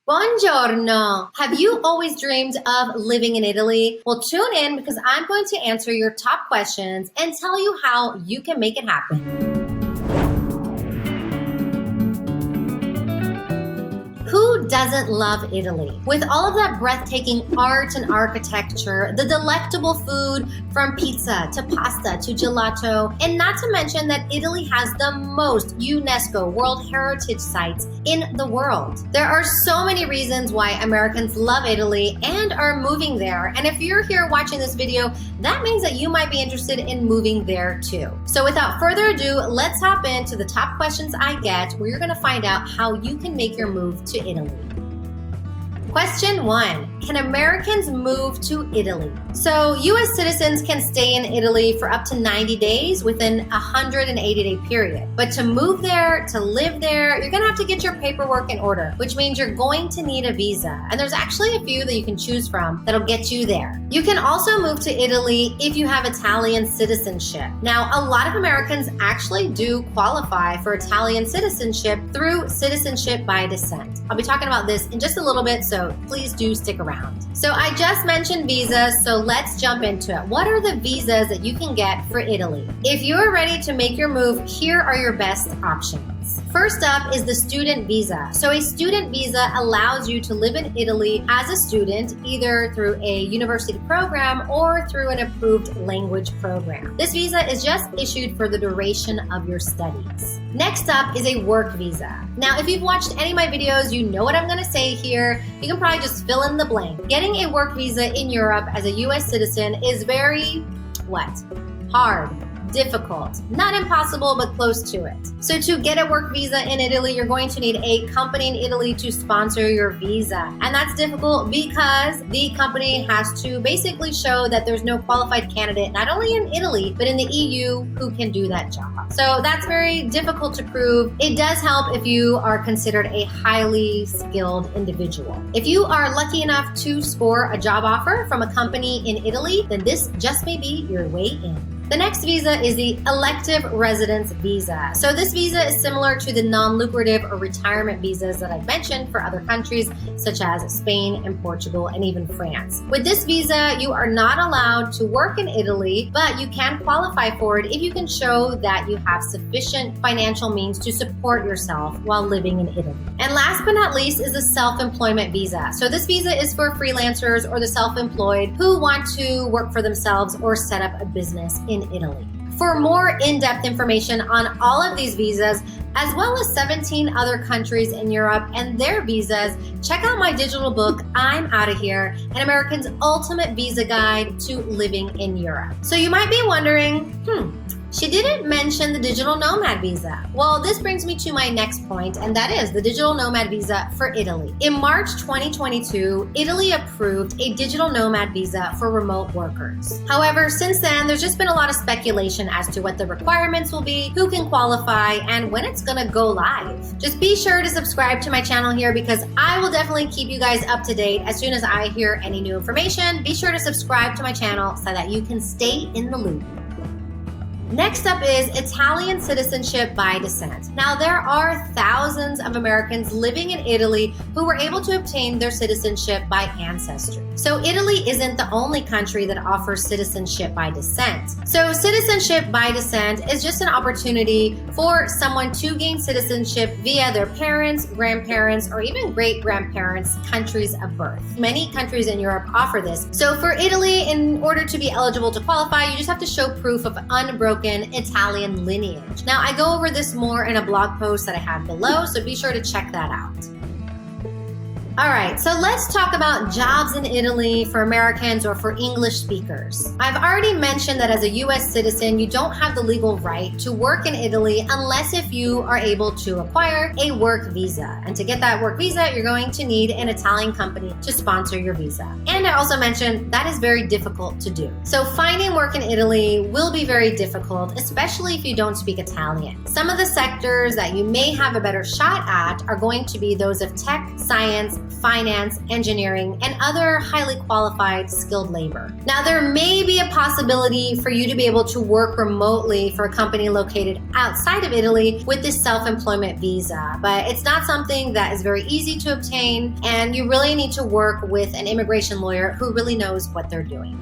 Buongiorno! Have you always dreamed of living in Italy? Well, tune in because I'm going to answer your top questions and tell you how you can make it happen. Who doesn't love Italy? With all of that breathtaking art and architecture, the delectable food from pizza to pasta to gelato, and not to mention that Italy has the most UNESCO World Heritage Sites in the world. There are so many reasons why Americans love Italy and are moving there. And if you're here watching this video, that means that you might be interested in moving there too. So without further ado, let's hop into the top questions I get where you're gonna find out how you can make your move to Italy. Question 1. Can Americans move to Italy? So US citizens can stay in Italy for up to 90 days within a 180-day period. But to move there, to live there, you're gonna have to get your paperwork in order, which means you're going to need a visa. And there's actually a few that you can choose from that'll get you there. You can also move to Italy if you have Italian citizenship. Now, a lot of Americans actually do qualify for Italian citizenship through citizenship by descent. I'll be talking about this in just a little bit, so please do stick around. So I just mentioned visas, so let's jump into it. What are the visas that you can get for Italy? If you're ready to make your move, here are your best options. First up is the student visa. So a student visa allows you to live in Italy as a student, either through a university program or through an approved language program. This visa is just issued for the duration of your studies. Next up is a work visa. Now, if you've watched any of my videos, you know what I'm gonna say here. You can probably just fill in the blank. Getting a work visa in Europe as a US citizen is very, hard. Difficult. Not impossible, but close to it. So to get a work visa in Italy, you're going to need a company in Italy to sponsor your visa. And that's difficult because the company has to basically show that there's no qualified candidate, not only in Italy, but in the EU who can do that job. So that's very difficult to prove. It does help if you are considered a highly skilled individual. If you are lucky enough to score a job offer from a company in Italy, then this just may be your way in. The next visa is the elective residence visa. So this visa is similar to the non-lucrative or retirement visas that I've mentioned for other countries such as Spain and Portugal and even France. With this visa, you are not allowed to work in Italy, but you can qualify for it if you can show that you have sufficient financial means to support yourself while living in Italy. And last but not least is the self-employment visa. So this visa is for freelancers or the self-employed who want to work for themselves or set up a business in Italy. For more in-depth information on all of these visas, as well as 17 other countries in Europe and their visas, check out my digital book, I'm Outta Here, an American's ultimate visa guide to living in Europe. So you might be wondering, she didn't mention the digital nomad visa. Well, this brings me to my next point, and that is the digital nomad visa for Italy. In March 2022, Italy approved a digital nomad visa for remote workers. However, since then, there's just been a lot of speculation as to what the requirements will be, who can qualify, and when it's gonna go live. Just be sure to subscribe to my channel here because I will definitely keep you guys up to date as soon as I hear any new information. Be sure to subscribe to my channel so that you can stay in the loop. Next up is Italian citizenship by descent. Now, there are thousands of Americans living in Italy who were able to obtain their citizenship by ancestry. So Italy isn't the only country that offers citizenship by descent. So citizenship by descent is just an opportunity for someone to gain citizenship via their parents, grandparents, or even great-grandparents' countries of birth. Many countries in Europe offer this. So for Italy, in order to be eligible to qualify, you just have to show proof of unbroken Italian lineage. Now, I go over this more in a blog post that I have below, so be sure to check that out. All right, so let's talk about jobs in Italy for Americans or for English speakers. I've already mentioned that as a US citizen, you don't have the legal right to work in Italy unless if you are able to acquire a work visa. And to get that work visa, you're going to need an Italian company to sponsor your visa. And I also mentioned that is very difficult to do. So finding work in Italy will be very difficult, especially if you don't speak Italian. Some of the sectors that you may have a better shot at are going to be those of tech, science, finance, engineering, and other highly qualified skilled labor. Now, there may be a possibility for you to be able to work remotely for a company located outside of Italy with this self-employment visa, but it's not something that is very easy to obtain, and you really need to work with an immigration lawyer who really knows what they're doing.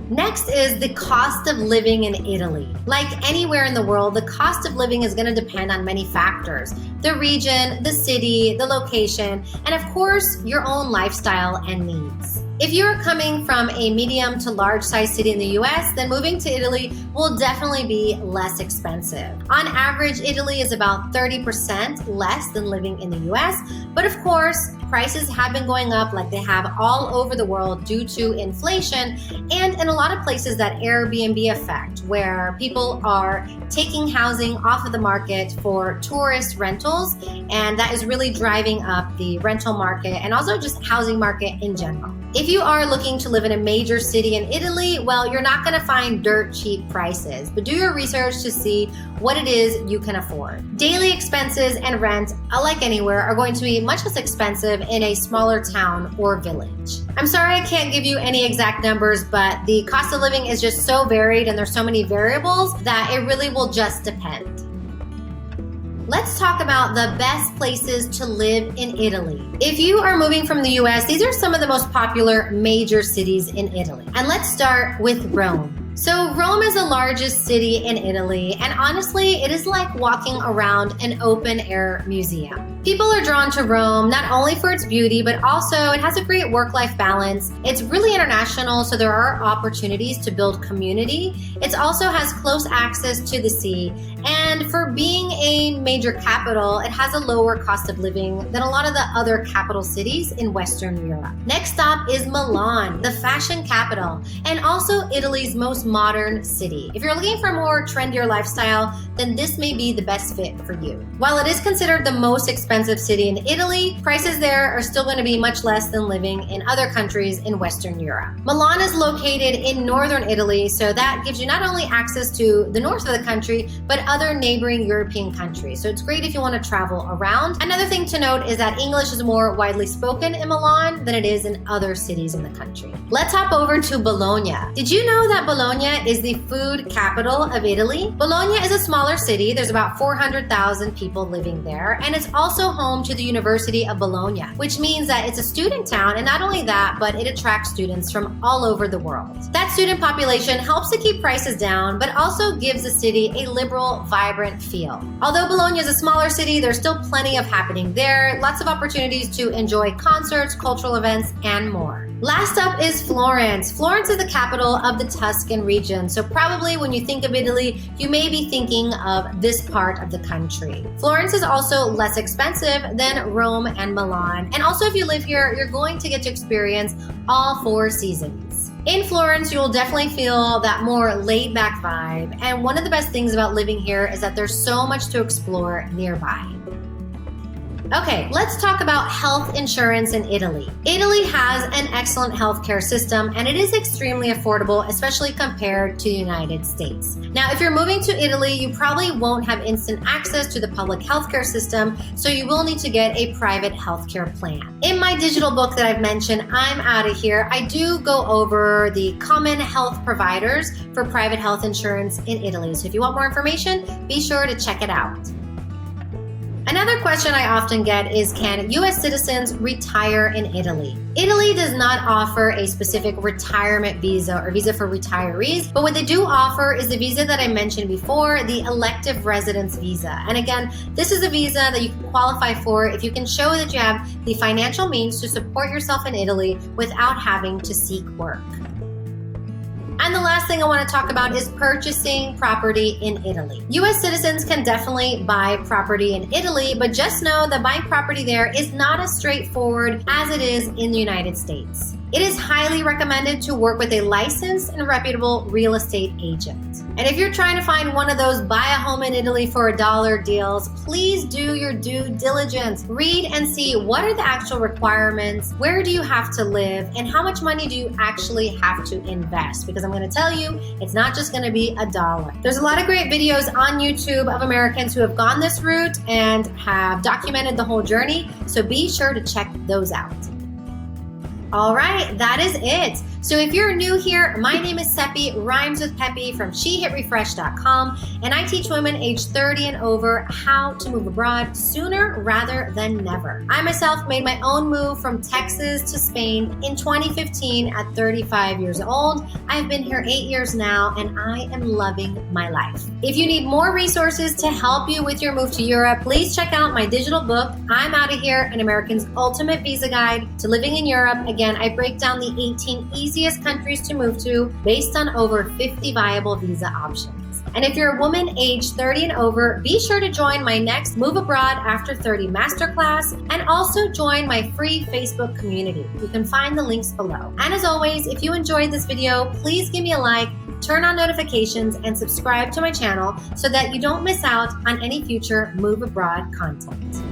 Next is the cost of living in Italy. Like anywhere in the world, the cost of living is going to depend on many factors: the region, the city, the location, and of course, your own lifestyle and needs. If you're coming from a medium to large size city in the US, then moving to Italy will definitely be less expensive. On average, Italy is about 30% less than living in the US, but of course, prices have been going up like they have all over the world due to inflation and in a lot of places that Airbnb effect, where people are taking housing off of the market for tourist rentals, and that is really driving up the rental market and also just housing market in general. If you are looking to live in a major city in Italy, well, you're not going to find dirt cheap prices, but do your research to see what it is you can afford. Daily expenses and rent, like anywhere, are going to be much less expensive in a smaller town or village. I'm sorry I can't give you any exact numbers, but the cost of living is just so varied and there's so many variables that it really will just depend. Let's talk about the best places to live in Italy. If you are moving from the US, these are some of the most popular major cities in Italy. And let's start with Rome. So Rome is the largest city in Italy, and honestly, it is like walking around an open-air museum. People are drawn to Rome not only for its beauty, but also it has a great work-life balance. It's really international, so there are opportunities to build community. It also has close access to the sea, and for being a major capital, it has a lower cost of living than a lot of the other capital cities in Western Europe. Next stop is Milan, the fashion capital, and also Italy's most modern city. If you're looking for a more trendier lifestyle, then this may be the best fit for you. While it is considered the most expensive city in Italy, prices there are still going to be much less than living in other countries in Western Europe. Milan is located in northern Italy, so that gives you not only access to the north of the country, but other neighboring European countries. So it's great if you want to travel around. Another thing to note is that English is more widely spoken in Milan than it is in other cities in the country. Let's hop over to Bologna. Did you know that Bologna is the food capital of Italy? Bologna is a smaller city. There's about 400,000 people living there, and it's also home to the University of Bologna, which means that it's a student town, and not only that, but it attracts students from all over the world. That student population helps to keep prices down, but also gives the city a liberal, vibrant feel. Although Bologna is a smaller city, there's still plenty of happening there, lots of opportunities to enjoy concerts, cultural events, and more. Last up is Florence. Florence is the capital of the Tuscan region, so probably when you think of Italy, you may be thinking of this part of the country. Florence is also less expensive than Rome and Milan, and also if you live here, you're going to get to experience all 4 seasons. In Florence, you will definitely feel that more laid-back vibe, and one of the best things about living here is that there's so much to explore nearby. Okay, let's talk about health insurance in Italy. Italy has an excellent healthcare system, and it is extremely affordable, especially compared to the United States. Now, if you're moving to Italy, you probably won't have instant access to the public healthcare system, so you will need to get a private healthcare plan. In my digital book that I've mentioned, I'm Out of Here, I do go over the common health providers for private health insurance in Italy. So if you want more information, be sure to check it out. Another question I often get is, can US citizens retire in Italy? Italy does not offer a specific retirement visa or visa for retirees, but what they do offer is the visa that I mentioned before, the elective residence visa. And again, this is a visa that you can qualify for if you can show that you have the financial means to support yourself in Italy without having to seek work. And the last thing I want to talk about is purchasing property in Italy. US citizens can definitely buy property in Italy, but just know that buying property there is not as straightforward as it is in the United States. It is highly recommended to work with a licensed and reputable real estate agent. And if you're trying to find one of those buy a home in Italy for $1 deals, please do your due diligence. Read and see what are the actual requirements, where do you have to live, and how much money do you actually have to invest? Because I'm going to tell you, it's not just going to be $1. There's a lot of great videos on YouTube of Americans who have gone this route and have documented the whole journey, so be sure to check those out. All right, that is it. So if you're new here, my name is Seppi, rhymes with Peppy from SheHitRefresh.com, and I teach women aged 30 and over how to move abroad sooner rather than never. I myself made my own move from Texas to Spain in 2015 at 35 years old. I've been here 8 years now, and I am loving my life. If you need more resources to help you with your move to Europe, please check out my digital book, I'm Out of Here, An American's Ultimate Visa Guide to Living in Europe. Again, I break down the 18 easiest countries to move to based on over 50 viable visa options. And if you're a woman aged 30 and over, be sure to join my next Move Abroad After 30 masterclass and also join my free Facebook community. You can find the links below. And as always, if you enjoyed this video, please give me a like, turn on notifications, and subscribe to my channel so that you don't miss out on any future Move Abroad content.